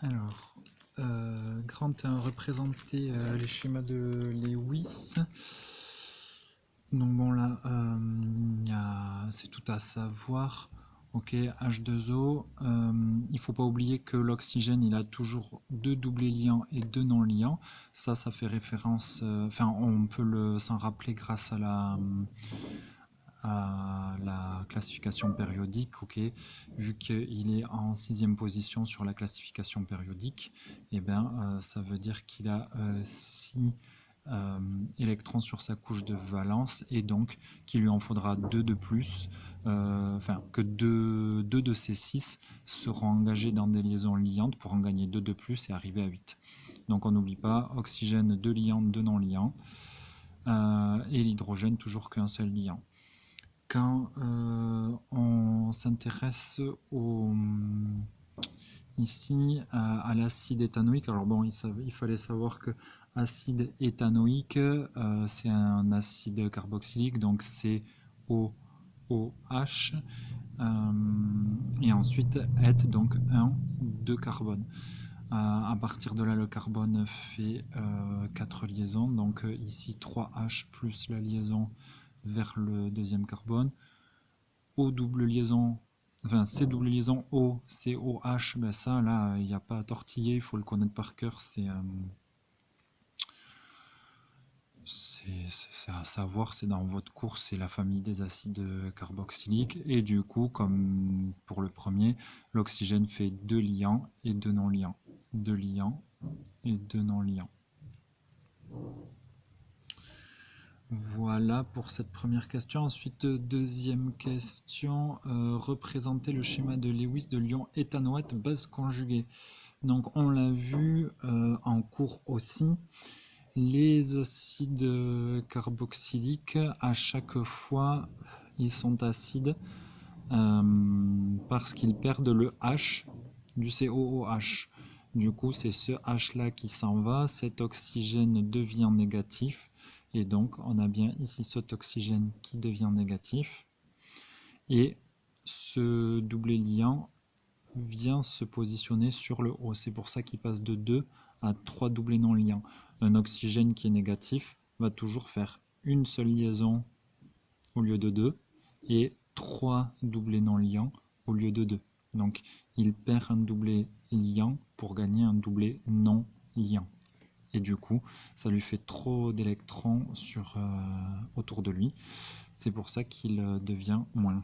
Alors, grand 1, représenter les schémas de Lewis. Donc bon là, c'est tout à savoir. Ok, H2O, il ne faut pas oublier que l'oxygène, il a toujours 2 doublés liants et 2 non liants. Ça fait référence, enfin on peut s'en rappeler grâce à la classification périodique, ok, vu qu'il est en 6e position sur la classification périodique, et bien ça veut dire qu'il a 6 électrons sur sa couche de valence, et donc qu'il lui en faudra 2 de plus, que 2 de ces 6 seront engagés dans des liaisons liantes pour en gagner 2 de plus et arriver à 8. Donc on n'oublie pas, oxygène 2 liants, 2 non liants, et l'hydrogène toujours qu'un seul liant. Quand on s'intéresse ici à l'acide éthanoïque, alors bon, il fallait savoir que acide éthanoïque, c'est un acide carboxylique, donc COOH, et ensuite eth, donc 1 de carbone. À partir de là, le carbone fait 4 liaisons, donc ici 3H plus la liaison vers le deuxième carbone. O double liaison, enfin C double liaison O, COH, ben ça là, il n'y a pas à tortiller, il faut le connaître par cœur, c'est à savoir, c'est dans votre cours, c'est la famille des acides carboxyliques, et du coup, comme pour le premier, l'oxygène fait 2 liants et 2 non liants. 2 liants et 2 non liants. Voilà pour cette première question. Ensuite, deuxième question, représenter le schéma de Lewis de l'ion éthanoate base conjuguée. Donc on l'a vu en cours aussi, les acides carboxyliques, à chaque fois, ils sont acides parce qu'ils perdent le H du COOH. Du coup, c'est ce H là qui s'en va, cet oxygène devient négatif, et donc on a bien ici cet oxygène qui devient négatif, et ce doublé liant vient se positionner sur le haut. C'est pour ça qu'il passe de 2 à 3 doublés non liants. Un oxygène qui est négatif va toujours faire une seule liaison au lieu de 2, et 3 doublés non liants au lieu de 2. Donc il perd un doublé liant pour gagner un doublé non liant. Et du coup, ça lui fait trop d'électrons autour de lui. C'est pour ça qu'il devient moins.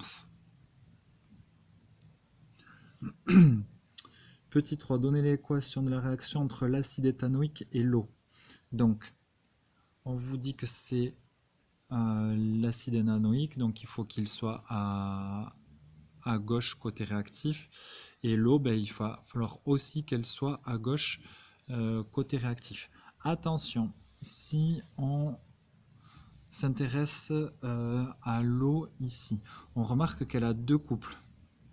Petit 3, donner l'équation de la réaction entre l'acide éthanoïque et l'eau. Donc, on vous dit que c'est l'acide éthanoïque, donc il faut qu'il soit à gauche côté réactif, et l'eau, ben, il va falloir aussi qu'elle soit à gauche côté réactif. Attention, si on s'intéresse à l'eau ici, on remarque qu'elle a 2 couples,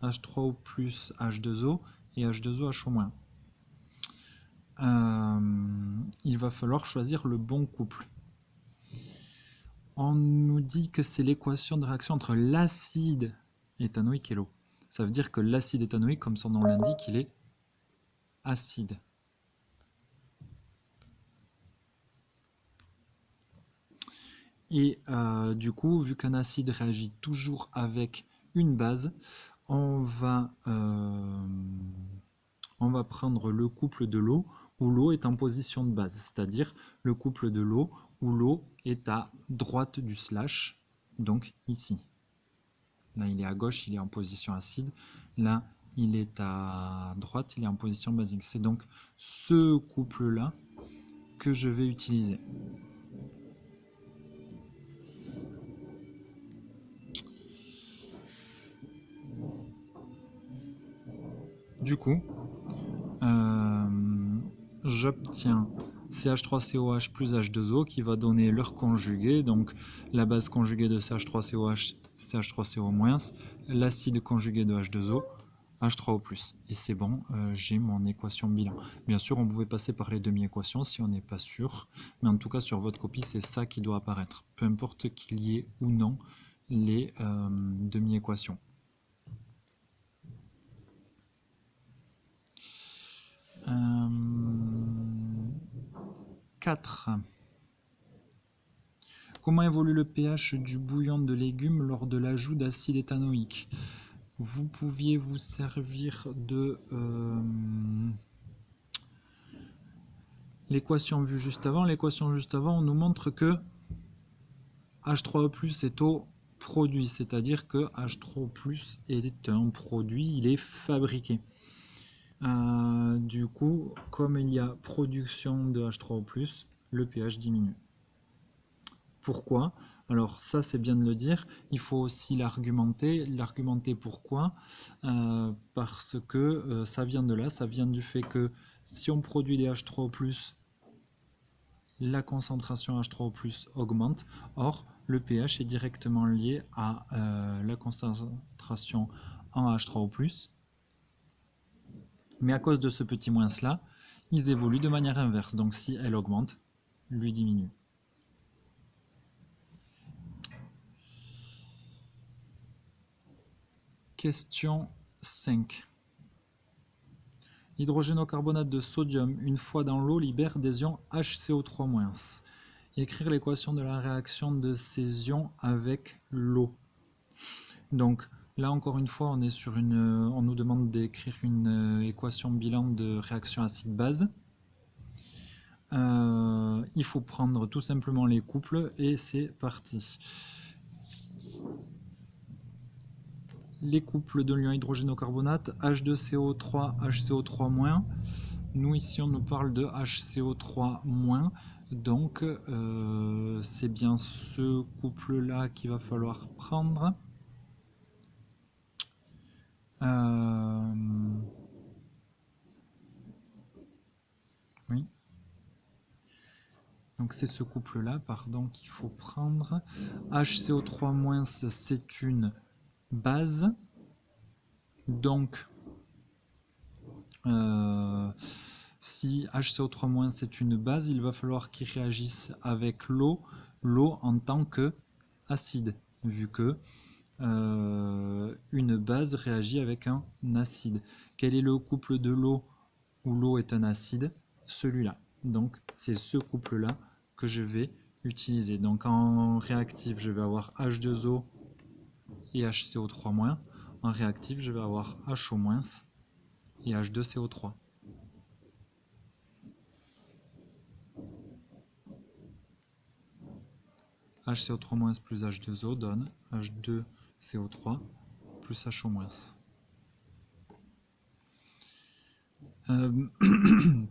H3O plus H2O et H2OH-. Il va falloir choisir le bon couple. On nous dit que c'est l'équation de réaction entre l'acide éthanoïque et l'eau. Ça veut dire que l'acide éthanoïque, comme son nom l'indique, il est acide. Et du coup, vu qu'un acide réagit toujours avec une base, on va prendre le couple de l'eau où l'eau est en position de base, c'est-à-dire le couple de l'eau où l'eau est à droite du slash, donc ici. Là, il est à gauche, il est en position acide. Là, il est à droite, il est en position basique. C'est donc ce couple-là que je vais utiliser. Du coup, j'obtiens CH3COH plus H2O qui va donner leur conjugué, donc la base conjuguée de CH3COH, CH3CO-, l'acide conjugué de H2O, H3O+. Et c'est bon, j'ai mon équation bilan. Bien sûr, on pouvait passer par les demi-équations si on n'est pas sûr, mais en tout cas sur votre copie, c'est ça qui doit apparaître, peu importe qu'il y ait ou non les demi-équations. 4. Comment évolue le pH du bouillon de légumes lors de l'ajout d'acide éthanoïque? Vous pouviez vous servir de l'équation vue juste avant. L'équation juste avant, on nous montre que H3O+ est au produit, c'est-à-dire que H3O+ est un produit, il est fabriqué. Du coup, comme il y a production de H3O+, le pH diminue. Pourquoi? Alors ça, c'est bien de le dire. Il faut aussi l'argumenter. L'argumenter pourquoi? Parce que ça vient de là, ça vient du fait que si on produit des H3O+, la concentration H3O+ augmente. Or, le pH est directement lié à la concentration en H3O+. Mais à cause de ce petit moins-là, ils évoluent de manière inverse. Donc si elle augmente, lui diminue. Question 5. L'hydrogène au carbonate de sodium, une fois dans l'eau, libère des ions HCO3-. Écrire l'équation de la réaction de ces ions avec l'eau. Donc là encore une fois, on nous demande d'écrire une équation bilan de réaction acide-base. Il faut prendre tout simplement les couples et c'est parti. Les couples de l'ion hydrogène-carbonate, H2CO3, HCO3-. Nous ici on nous parle de HCO3-, donc c'est bien ce couple-là qu'il va falloir prendre. Oui. Donc c'est ce couple-là, pardon, qu'il faut prendre. HCO3-, c'est une base. Donc, si HCO3- c'est une base, il va falloir qu'il réagisse avec l'eau en tant qu'acide, vu que une base réagit avec un acide. Quel est le couple de l'eau où l'eau est un acide? Celui-là. Donc, c'est ce couple-là que je vais utiliser. Donc, en réactif, je vais avoir H2O et HCO3-. En réactif, je vais avoir HO- et H2CO3. HCO3- plus H2O donne H2CO3 plus HO-.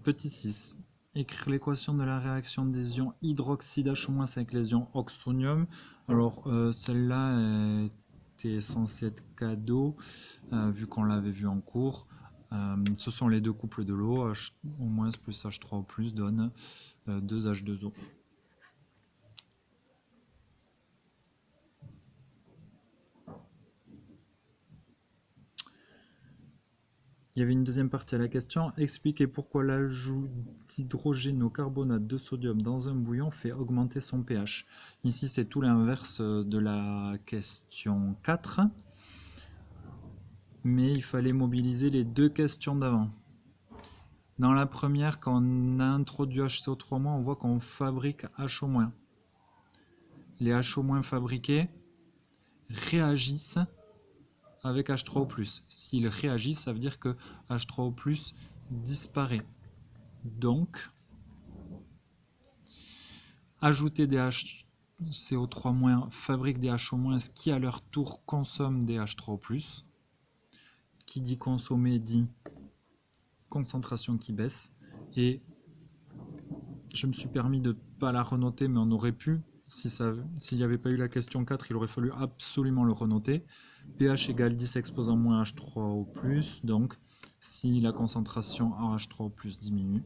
Petit 6. Écrire l'équation de la réaction des ions hydroxyde HO- avec les ions oxonium. Alors celle-là était censée être cadeau, vu qu'on l'avait vu en cours. Ce sont les deux couples de l'eau, HO- plus H3O+ donne 2H2O. Il y avait une deuxième partie à la question. Expliquez pourquoi l'ajout d'hydrogène au carbonate de sodium dans un bouillon fait augmenter son pH. Ici, c'est tout l'inverse de la question 4. Mais il fallait mobiliser les deux questions d'avant. Dans la première, quand on a introduit HCO3-, on voit qu'on fabrique HO-. Les HO- fabriqués réagissent avec H3O+. S'ils réagissent, ça veut dire que H3O+ disparaît. Donc, ajouter des HCO3- fabrique des HO- qui à leur tour consomment des H3O+. Qui dit consommer dit concentration qui baisse. Et je me suis permis de ne pas la renoter, mais on aurait pu. S'il n'y avait pas eu la question 4, il aurait fallu absolument le renoter. pH égale 10 exposant moins H3O+, donc si la concentration en H3O+ diminue,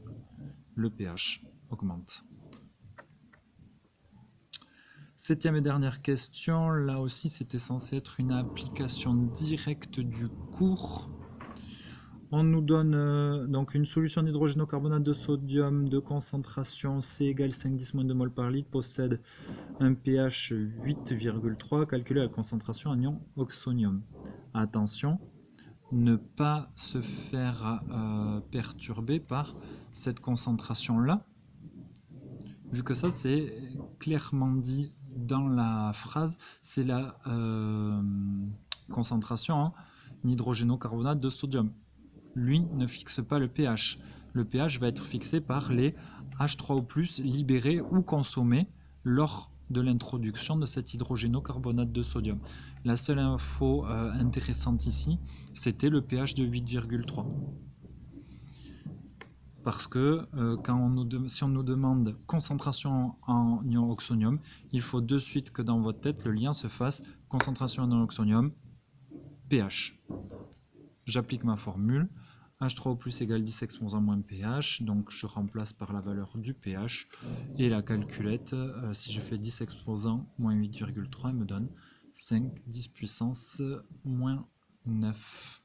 le pH augmente. Septième et dernière question, là aussi c'était censé être une application directe du cours. On nous donne donc une solution d'hydrogène au carbonate de sodium de concentration C égale 5,10-2 mol par litre possède un pH 8,3, calculé à la concentration en ion oxonium. Attention, ne pas se faire perturber par cette concentration-là. vu que ça c'est clairement dit dans la phrase, c'est la concentration en hydrogénocarbonate de sodium. Lui ne fixe pas le pH. Le pH va être fixé par les H3O+, libérés ou consommés lors de l'introduction de cet hydrogénocarbonate de sodium. La seule info intéressante ici, c'était le pH de 8,3. Parce que si on nous demande concentration en ion oxonium, il faut de suite que dans votre tête, le lien se fasse concentration en ion oxonium, pH. J'applique ma formule. H3O+ égale 10 exposant moins pH, donc je remplace par la valeur du pH, et la calculette, si je fais 10 exposant moins 8,3, elle me donne 5, 10 puissance moins 9.